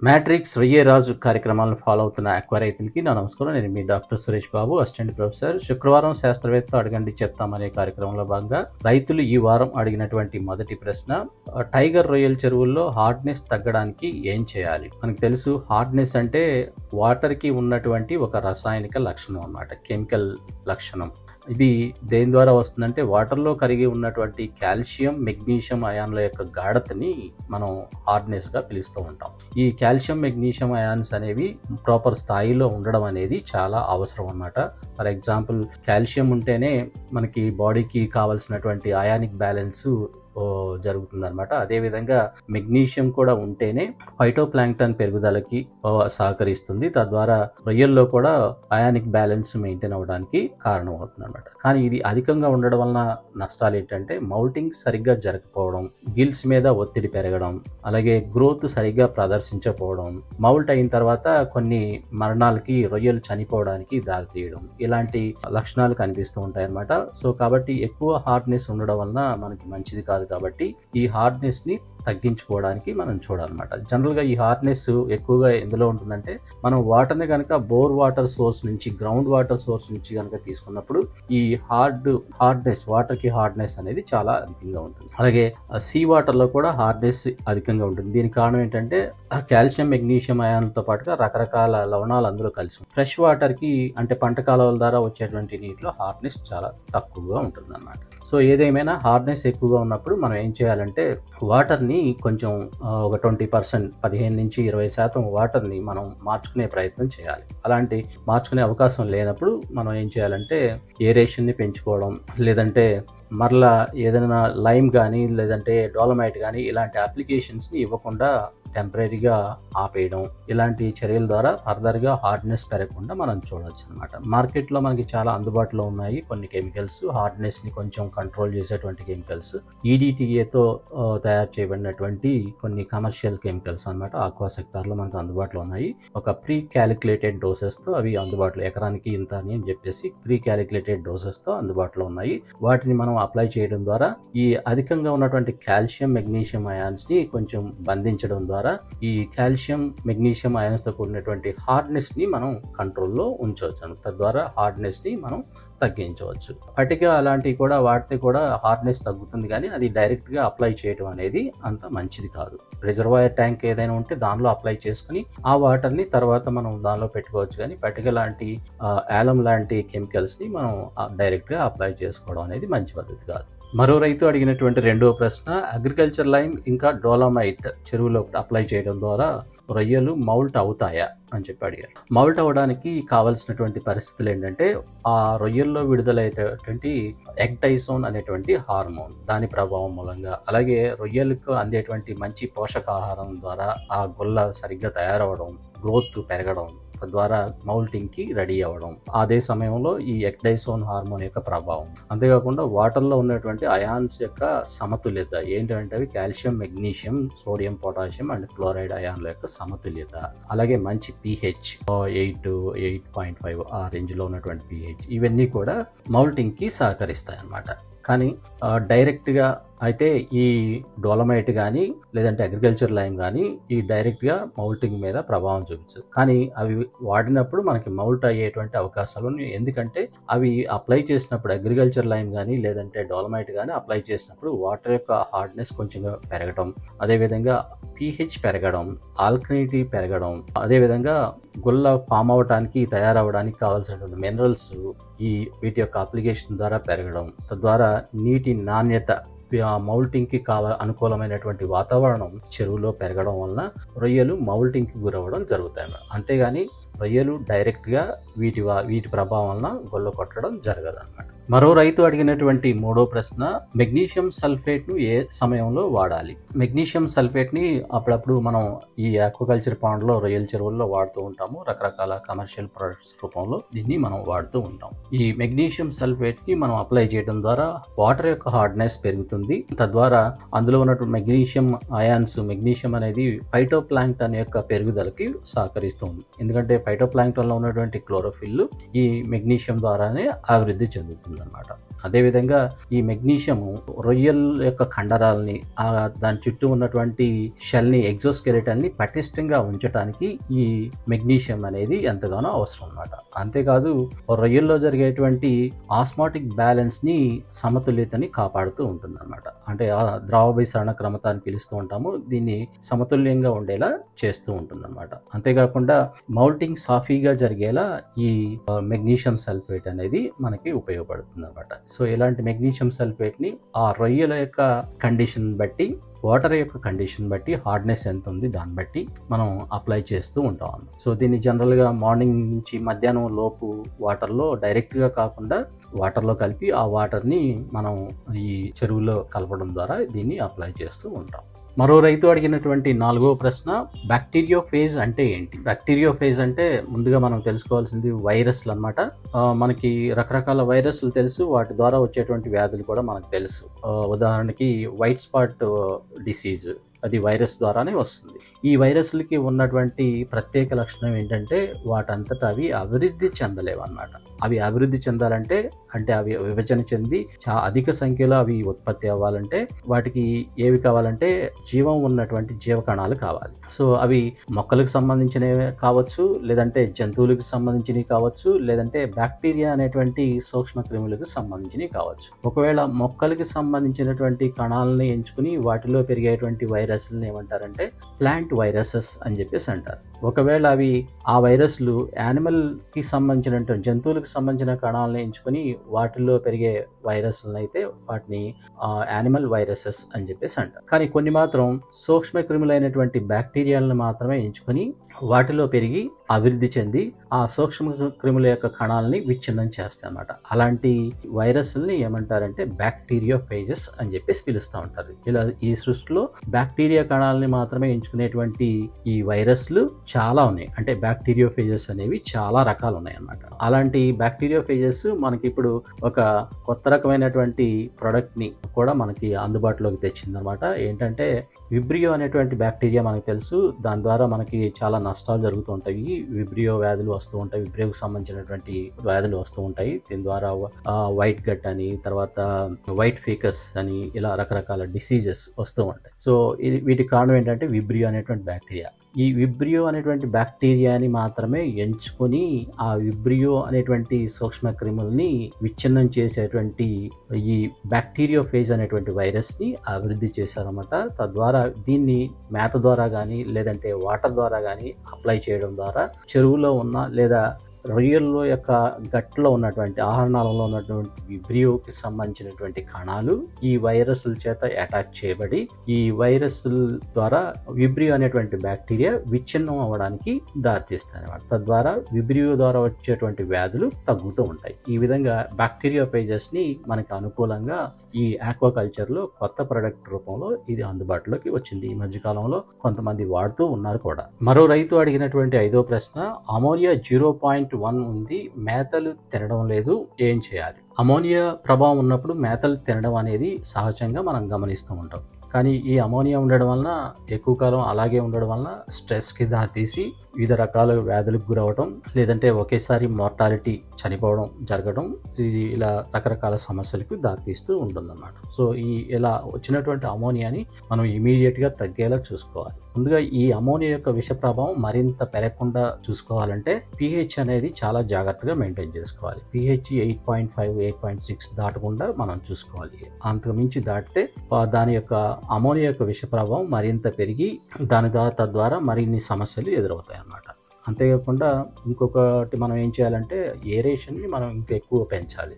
Matrix రొయ్యే రాజు కార్యక్రమాలను follow అవుతున్న aqua రైతులకి నా నమస్కారం. నేను మీ doctor Suresh Babu, assistant professor. శుక్రవారం శాస్త్రవేత్త అడగండి చెప్తామనే కార్యక్రమంలో భాగంగా రైతులు ఈ వారం అడిగినటువంటి మొదటి ప్రశ్న, టైగర్ రొయ్యల చెరువుల్లో హార్డ్నెస్ తగ్గడానికి ఏం చేయాలి? మనకు తెలుసు, హార్డ్నెస్ అంటే వాటర్కి ఉన్నటువంటి ఒక రసాయనిక లక్షణం అన్నమాట, కెమికల్ లక్షణం. ఇది దేని ద్వారా వస్తుందంటే వాటర్లో కరిగి ఉన్నటువంటి కాల్షియం, మెగ్నీషియం అయాన్ల యొక్క గాఢతని మనం హార్డ్నెస్గా పిలుస్తూ ఉంటాం. ఈ కాల్షియం, మెగ్నీషియం అయాన్స్ అనేవి ప్రాపర్ స్థాయిలో ఉండడం అనేది చాలా అవసరం అన్నమాట. ఫర్ ఎగ్జాంపుల్, కాల్షియం ఉంటేనే మనకి బాడీకి కావాల్సినటువంటి అయానిక్ బ్యాలెన్స్ జరుగుతుందన్నమాట. అదేవిధంగా మెగ్నీషియం కూడా ఉంటేనే ఫైటోప్లాంక్టన్ పెరుగుదలకి సహకరిస్తుంది. తద్వారా రొయ్యల్లో కూడా అయానిక్ బ్యాలెన్స్ మెయింటైన్ అవ్వడానికి కారణం అవుతుంది అనమాట. కానీ ఇది అధికంగా ఉండడం వలన నష్టాలు ఏంటంటే మౌల్టింగ్ సరిగ్గా జరగకపోవడం, గిల్స్ మీద ఒత్తిడి పెరగడం, అలాగే గ్రోత్ సరిగ్గా ప్రదర్శించకపోవడం, మౌల్ట్ అయిన తర్వాత కొన్ని మరణాలకి, రొయ్యలు చనిపోవడానికి దారితీయడం, ఇలాంటి లక్షణాలు కనిపిస్తూ ఉంటాయి అన్నమాట. సో కాబట్టి ఎక్కువ హార్డ్నెస్ ఉండడం వలన మనకి మంచిది కాదు. కాబట్టి ఈ హార్డ్నెస్ ని తగ్గించుకోవడానికి మనం చూడాలన్నమాట. జనరల్గా ఈ హార్డ్నెస్ ఎక్కువగా ఎందులో ఉంటుందంటే, మనం వాటర్ని కనుక బోర్ వాటర్ సోర్స్ నుంచి, గ్రౌండ్ వాటర్ సోర్స్ నుంచి కనుక తీసుకున్నప్పుడు ఈ హార్డ్నెస్, వాటర్కి హార్డ్నెస్ అనేది చాలా అధికంగా ఉంటుంది. అలాగే సీ వాటర్లో కూడా హార్డ్నెస్ అధికంగా ఉంటుంది. దీనికి కారణం ఏంటంటే కాల్షియం, మెగ్నీషియం అయాన్లతో పాటుగా రకరకాల లవణాలు అందులో కలిసి ఉంటాయి. ఫ్రెష్ వాటర్కి అంటే పంట కాలువల ద్వారా వచ్చేటువంటి నీటిలో హార్డ్నెస్ చాలా తక్కువగా ఉంటుంది అన్నమాట. సో ఏదేమైనా హార్డ్నెస్ ఎక్కువగా ఉన్నప్పుడు మనం ఏం చేయాలంటే వాటర్ని కొంచెం ఒక 20%, 15-20% వాటర్ని మనం మార్చుకునే ప్రయత్నం చేయాలి. అలాంటి మార్చుకునే అవకాశం లేనప్పుడు మనం ఏం చేయాలంటే ఏరేషన్ని పెంచుకోవడం, లేదంటే మరలా ఏదైనా లైమ్ కానీ లేదంటే డోలమైట్ కానీ ఇలాంటి అప్లికేషన్స్ని ఇవ్వకుండా టెంపరీగా ఆపేయడం, ఇలాంటి చర్యల ద్వారా ఫర్దర్గా హార్డ్నెస్ పెరగకుండా మనం చూడవచ్చు అనమాట. మార్కెట్లో మనకి చాలా అందుబాటులో ఉన్నాయి కొన్ని కెమికల్స్, హార్డ్నెస్ని కొంచెం కంట్రోల్ చేసేటువంటి కెమికల్స్. ఈడిటిఏతో తయారు చేయబడినటువంటి కొన్ని కమర్షియల్ కెమికల్స్ అనమాట, ఆక్వా సెక్టార్లో మనకు అందుబాటులో ఉన్నాయి. ఒక ప్రీ క్యాలిక్యులేటెడ్ డోసెస్తో అవి అందుబాటులో, ఎకరానికి ఇంత అని చెప్పేసి ప్రీ క్యాలిక్యులేటెడ్ డోసెస్తో అందుబాటులో ఉన్నాయి. వాటిని మనం అప్లై చేయడం ద్వారా ఈ అధికంగా ఉన్నటువంటి కాల్షియం, మెగ్నీషియం అయాన్స్ని కొంచెం బంధించడం ద్వారా ఈ కాల్షియం, మెగ్నీషియం అయాన్స్తో కూడినటువంటి హార్డ్నెస్ని మనం కంట్రోల్లో ఉంచవచ్చు. తద్వారా హార్డ్నెస్ని మనం తగ్గించవచ్చు. పటిక అలాంటివి కూడా వాడితే కూడా హార్డ్నెస్ తగ్గుతుంది, కానీ అది డైరెక్ట్గా అప్లై చేయడం అనేది అంత మంచిది కాదు. రిజర్వాయర్ ట్యాంక్ ఏదైనా ఉంటే దానిలో అప్లై చేసుకుని ఆ వాటర్ని తర్వాత మనం దానిలో పెట్టుకోవచ్చు. కానీ పటిక లాంటి, యాలం లాంటి కెమికల్స్ని మనం డైరెక్ట్గా అప్లై చేసుకోవడం అనేది మంచి పద్ధతి కాదు. మరో రైతు అడిగినటువంటి రెండవ ప్రశ్న, అగ్రికల్చర్ లైమ్ ఇంకా డోలమైట్ చెరువులో అప్లై చేయడం ద్వారా రొయ్యలు మౌల్ట్ అవుతాయా అని చెప్పి అడిగారు. మౌల్ట్ అవ్వడానికి కావాల్సినటువంటి పరిస్థితులు ఏంటంటే, ఆ రొయ్యల్లో విడుదలయ్యేటటువంటి ఎగ్డైసోన్ అనేటువంటి హార్మోన్, దాని ప్రభావం మూలంగా, అలాగే రొయ్యలకు అందేటువంటి మంచి పోషకాహారం ద్వారా ఆ గొల్ల సరిగ్గా తయారవడం, గ్రోత్ పెరగడం, తద్వారా మౌల్టింగ్కి రెడీ అవ్వడం, అదే సమయంలో ఈ ఎగ్డైసోన్ హార్మోన్ యొక్క ప్రభావం. అంతేకాకుండా వాటర్లో ఉన్నటువంటి అయాన్స్ యొక్క సమతుల్యత ఏంటంటే అవి calcium, magnesium, sodium, potassium and chloride అయాన్ల యొక్క సమతుల్యత, అలాగే మంచి pH 8.5 ఆ రేంజ్లో ఉన్నటువంటి pH, ఇవన్నీ కూడా మౌల్టింగ్కి సహకరిస్తాయి అన్నమాట. కానీ డైరెక్ట్గా అయితే ఈ డోలమైట్ కానీ లేదంటే అగ్రికల్చర్ లైమ్ కానీ ఈ డైరెక్ట్గా మౌల్టింగ్ మీద ప్రభావం చూపించదు. కానీ అవి వాడినప్పుడు మనకి మౌల్ట్ అయ్యేటువంటి అవకాశాలు ఉన్నాయి. ఎందుకంటే అవి అప్లై చేసినప్పుడు, అగ్రికల్చర్ లైమ్ కానీ లేదంటే డోలమైట్ కానీ అప్లై చేసినప్పుడు వాటర్ యొక్క హార్డ్నెస్ కొంచెం పెరగడం, అదేవిధంగా pH పెరగడం, ఆల్కలినిటీ పెరగడం, అదేవిధంగా గుల్ల ఫామ్ అవడానికి, తయారవడానికి కావాల్సినటువంటి మినరల్స్ వీటి యొక్క అప్లికేషన్ ద్వారా పెరగడం, తద్వారా నీటి నాణ్యత, మౌల్టింగ్కి అనుకూలమైనటువంటి వాతావరణం చెరువులో పెరగడం వలన రొయ్యలు మౌల్టింగ్కి గురవ్వడం జరుగుతాయి. అంతేగాని రొయ్యలు డైరెక్ట్గా వీటి ప్రభావం వలన గొల్ల కొట్టడం జరగదు అన్నమాట. మరో రైతు అడిగినటువంటి మూడో ప్రశ్న, మెగ్నీషియం సల్ఫేట్ను ఏ సమయంలో వాడాలి? మెగ్నీషియం సల్ఫేట్ని అప్పుడప్పుడు మనం ఈ ఆక్వాకల్చర్ పాండ్లో, రొయ్యల చెరువుల్లో వాడుతూ ఉంటాము. రకరకాల కమర్షియల్ ప్రొడక్ట్స్ రూపంలో దీన్ని మనం వాడుతూ ఉంటాం. ఈ మెగ్నీషియం సల్ఫేట్కి మనం అప్లై చేయడం ద్వారా వాటర్ యొక్క హార్డ్నెస్ పెరుగుతుంది. తద్వారా అందులో ఉన్నటువంటి మెగ్నీషియం అయాన్స్, మెగ్నీషియం అనేది ఫైటోప్లాంక్టన్ యొక్క పెరుగుదలకి సహకరిస్తుంది. ఎందుకంటే ఫైటోప్లాంక్టన్లో ఉన్నటువంటి క్లోరోఫిల్ ఈ మెగ్నీషియం ద్వారానే అభివృద్ధి చెందుతుంది. ఉంటుందన్నమాట. అదేవిధంగా ఈ మెగ్నీషియము రొయ్యల యొక్క కండరాలని దాని చుట్టూ ఉన్నటువంటి షెల్ని ఎగ్జోస్కెలిటన్ని పటిష్టంగా ఉంచడానికి ఈ మెగ్నీషియం అనేది ఎంతగానో అవసరం అన్నమాట. అంతేకాదు రొయ్యల్లో జరిగేటువంటి ఆస్మాటిక్ బ్యాలెన్స్ని సమతుల్యతని కాపాడుతూ ఉంటుందన్నమాట. అంటే ద్రవభిసరణ క్రమత అని పిలుస్తూ ఉంటాము, దీన్ని సమతుల్యంగా ఉండేలా చేస్తూ ఉంటుందన్నమాట. అంతేకాకుండా మౌల్టింగ్ సాఫీగా జరిగేలా ఈ మెగ్నీషియం సల్ఫేట్ అనేది మనకి ఉపయోగపడుతుంది అన్నమాట. సో ఇలాంటి మెగ్నీషియం సల్ఫేట్ని ఆ రొయ్యల యొక్క కండిషన్ బట్టి, వాటర్ యొక్క కండిషన్ బట్టి, హార్డ్నెస్ ఎంత ఉంది దాన్ని బట్టి మనం అప్లై చేస్తూ ఉంటాం. సో దీన్ని జనరల్గా మార్నింగ్ నుంచి మధ్యాహ్నం లోపు వాటర్లో డైరెక్ట్గా కాకుండా వాటర్లో కలిపి ఆ వాటర్ని మనం ఈ చెరువులో కలపడం ద్వారా దీన్ని అప్లై చేస్తూ ఉంటాం. మరో రైతు అడిగినటువంటి 4వ ప్రశ్న, బ్యాక్టీరియోఫేజ్ అంటే ఏంటి? బ్యాక్టీరియోఫేజ్ అంటే ముందుగా మనం తెలుసుకోవాల్సింది వైరస్లు అన్నమాట. మనకి రకరకాల వైరస్లు తెలుసు, వాటి ద్వారా వచ్చేటువంటి వ్యాధులు కూడా మనకు తెలుసు. ఉదాహరణకి వైట్ స్పాట్ డిసీజ్, అది వైరస్ ద్వారానే వస్తుంది. ఈ వైరస్లకి ఉన్నటువంటి ప్రత్యేక లక్షణం ఏంటంటే వాటంతటా అవి అభివృద్ధి చెందలేవు అన్నమాట. అవి అభివృద్ధి చెందాలంటే, అంటే అవి విభజన చెంది అధిక సంఖ్యలో అవి ఉత్పత్తి అవ్వాలంటే వాటికి ఏవి కావాలంటే జీవం ఉన్నటువంటి జీవకణాలు కావాలి. సో అవి మొక్కలకు సంబంధించినవి కావచ్చు, లేదంటే జంతువులకు సంబంధించినవి కావచ్చు, లేదంటే బ్యాక్టీరియా అనేటువంటి సూక్ష్మ క్రిములకు సంబంధించినవి కావచ్చు. ఒకవేళ మొక్కలకి సంబంధించినటువంటి కణాలను ఎంచుకుని వాటిలో పెరిగేటువంటి వైరస్లను ఏమంటారంటే ప్లాంట్ వైరసెస్ అని చెప్పేసి అంటారు. ఒకవేళ అవి ఆ వైరస్లు యానిమల్కి సంబంధించినటువంటి జంతువులకు సంబంధించిన కణాలను ఎంచుకొని వాటిల్లో పెరిగే వైరస్లను అయితే వాటిని యానిమల్ వైరసెస్ అని చెప్పేసి అంటారు. కానీ కొన్ని మాత్రం సూక్ష్మ క్రిములైనటువంటి బ్యాక్టీరియాలను మాత్రమే ఎంచుకొని వాటిలో పెరిగి అభివృద్ధి చెంది ఆ సూక్ష్మ క్రిముల యొక్క కణాలని విచ్ఛిన్నం చేస్తాయి అన్నమాట. అలాంటి వైరస్లని ఏమంటారంటే బ్యాక్టీరియోఫేజెస్ అని చెప్పేసి పిలుస్తూ ఉంటారు. ఇలా ఈ సృష్టిలో బ్యాక్టీరియా కణాలని మాత్రమే ఎంచుకునేటువంటి ఈ వైరస్లు చాలా ఉన్నాయి. అంటే బ్యాక్టీరియోఫేజెస్ అనేవి చాలా రకాలు ఉన్నాయి అన్నమాట. అలాంటి బ్యాక్టీరియోఫేజెస్ మనకి ఇప్పుడు ఒక కొత్త రకమైనటువంటి ప్రోడక్ట్ని కూడా మనకి అందుబాటులోకి తెచ్చిందనమాట. ఏంటంటే విబ్రియో అనేటువంటి బ్యాక్టీరియా మనకు తెలుసు. దాని ద్వారా మనకి చాలా నష్టాలు జరుగుతూ ఉంటాయి. విబ్రియో వ్యాధులు వస్తూ ఉంటాయి, విబ్రియోకి సంబంధించినటువంటి వ్యాధులు వస్తూ ఉంటాయి. దీని ద్వారా వైట్ గట్ అని, తర్వాత వైట్ ఫీకస్ అని, ఇలా రకరకాల డిసీజెస్ వస్తూ ఉంటాయి. సో వీటికి కారణం ఏంటంటే విబ్రియో అనేటువంటి బ్యాక్టీరియా. ఈ విబ్రియో అనేటువంటి బ్యాక్టీరియాని మాత్రమే ఎంచుకొని ఆ విబ్రియో అనేటువంటి సూక్ష్మ క్రిముల్ని విచ్ఛిన్నం చేసేటువంటి ఈ బ్యాక్టీరియోఫేజ్ అనేటువంటి వైరస్ని అభివృద్ధి చేశారన్నమాట. తద్వారా దీన్ని మేత ద్వారా కానీ లేదంటే వాటర్ ద్వారా కానీ అప్లై చేయడం ద్వారా చెరువులో ఉన్న లేదా రొయ్యల్లో యొక్క గట్లో ఉన్నటువంటి ఆహారనాళంలో ఉన్నటువంటి విబ్రియోకి సంబంధించినటువంటి కణాలు ఈ వైరస్ల చేత అటాక్ చేయబడి ఈ వైరస్ల ద్వారా విబ్రియో అనేటువంటి బ్యాక్టీరియా విచ్ఛిన్నం అవ్వడానికి దారితీస్తాయి అన్నమాట. తద్వారా విబ్రియో ద్వారా వచ్చేటువంటి వ్యాధులు తగ్గుతూ ఉంటాయి. ఈ విధంగా బ్యాక్టీరియోఫేజెస్ని మనకి అనుకూలంగా ఈ ఆక్వాకల్చర్లో కొత్త ప్రొడక్ట్ రూపంలో ఇది అందుబాటులోకి వచ్చింది. ఈ మధ్యకాలంలో కొంతమంది వాడుతూ ఉన్నారు కూడా. మరో రైతు అడిగినటువంటి 5వ ప్రశ్న, అమోనియా 0.1 ఉంది, మేతలు తినడం లేదు, ఏం చేయాలి? అమోనియా ప్రభావం ఉన్నప్పుడు మేతలు తినడం అనేది సహజంగా మనం గమనిస్తూ ఉంటాం. కానీ ఈ అమోనియా ఉండడం వలన ఎక్కువ కాలం అలాగే ఉండడం వలన స్ట్రెస్కి దారితీసి వివిధ రకాల వ్యాధులకు గురవడం, లేదంటే ఒకేసారి మార్టాలిటీ చనిపోవడం జరగడం, ఇది ఇలా రకరకాల సమస్యలకు దారితీస్తూ ఉంటుందన్నమాట. సో ఇలా వచ్చినటువంటి అమోనియాని మనం ఇమీడియట్గా తగ్గేలా చూసుకోవాలి. ముందుగా ఈ అమోనియా యొక్క విష ప్రభావం మరింత పెరగకుండా చూసుకోవాలంటే pH అనేది చాలా జాగ్రత్తగా మెయింటైన్ చేసుకోవాలి. pH 8.5, 8.6 దాటకుండా మనం చూసుకోవాలి. అంతకు మించి దాటితే దాని యొక్క అమోనియా యొక్క విష ప్రభావం మరింత పెరిగి తద్వారా మరిన్ని సమస్యలు ఎదురవుతాయి అన్నమాట. అంతేకాకుండా ఇంకొకటి మనం ఏం చేయాలంటే ఏరేషన్ని మనం ఇంకా ఎక్కువ పెంచాలి.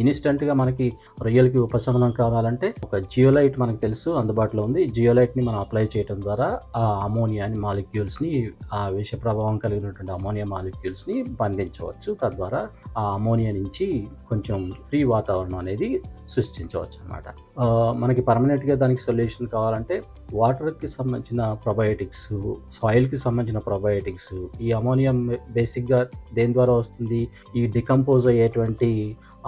ఇన్స్టెంట్గా మనకి రొయ్యలకి ఉపశమనం కావాలంటే ఒక జియోలైట్ మనకు తెలుసు అందుబాటులో ఉంది. జియోలైట్ని మనం అప్లై చేయడం ద్వారా ఆ అమోనియాని మాలిక్యూల్స్ని, ఆ విష ప్రభావం కలిగినటువంటి అమోనియా మాలిక్యూల్స్ని బంధించవచ్చు. తద్వారా ఆ అమోనియా నుంచి కొంచెం ఫ్రీ వాతావరణం అనేది సృష్టించవచ్చు అన్నమాట. మనకి పర్మనెంట్గా దానికి సొల్యూషన్ కావాలంటే వాటర్కి సంబంధించిన ప్రొబయోటిక్స్, సాయిల్కి సంబంధించిన ప్రొబయోటిక్స్, ఈ అమోనియా బేసిక్గా దేని ద్వారా వస్తుంది? ఈ డికంపోజ్ అయ్యేటువంటి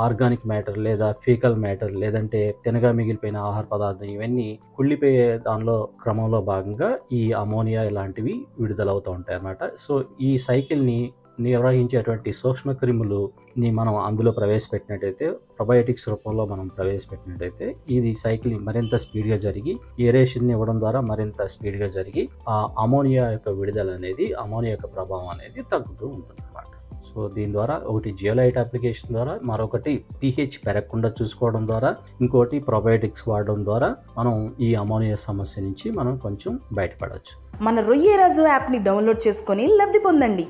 ఆర్గానిక్ మ్యాటర్ లేదా ఫీకల్ మ్యాటర్, లేదంటే తినగా మిగిలిపోయిన ఆహార పదార్థం, ఇవన్నీ కుళ్ళిపోయే దానిలో క్రమంలో భాగంగా ఈ అమోనియా ఇలాంటివి విడుదలవుతూ ఉంటాయి అన్నమాట. సో ఈ సైకిల్ని నిర్వహించేటువంటి సూక్ష్మ క్రిములుని మనం అందులో ప్రవేశపెట్టినట్టయితే, ప్రొబయోటిక్స్ రూపంలో మనం ప్రవేశపెట్టినట్టయితే ఇది సైక్లింగ్ మరింత స్పీడ్గా జరిగి, ఏరేషన్ ఇవ్వడం ద్వారా మరింత స్పీడ్గా జరిగి ఆ అమోనియా యొక్క విడుదల అనేది, అమోనియా యొక్క ప్రభావం అనేది తగ్గుతూ ఉంటుంది అన్నమాట. సో దీని ద్వారా ఒకటి జియోలైట్ అప్లికేషన్ ద్వారా, మరొకటి pH పెరగకుండా చూసుకోవడం ద్వారా, ఇంకోటి ప్రొబయోటిక్స్ వాడడం ద్వారా మనం ఈ అమోనియా సమస్య నుంచి మనం కొంచెం బయటపడవచ్చు. మన రొయ్యరాజు యాప్ని డౌన్లోడ్ చేసుకొని లబ్ధి పొందండి.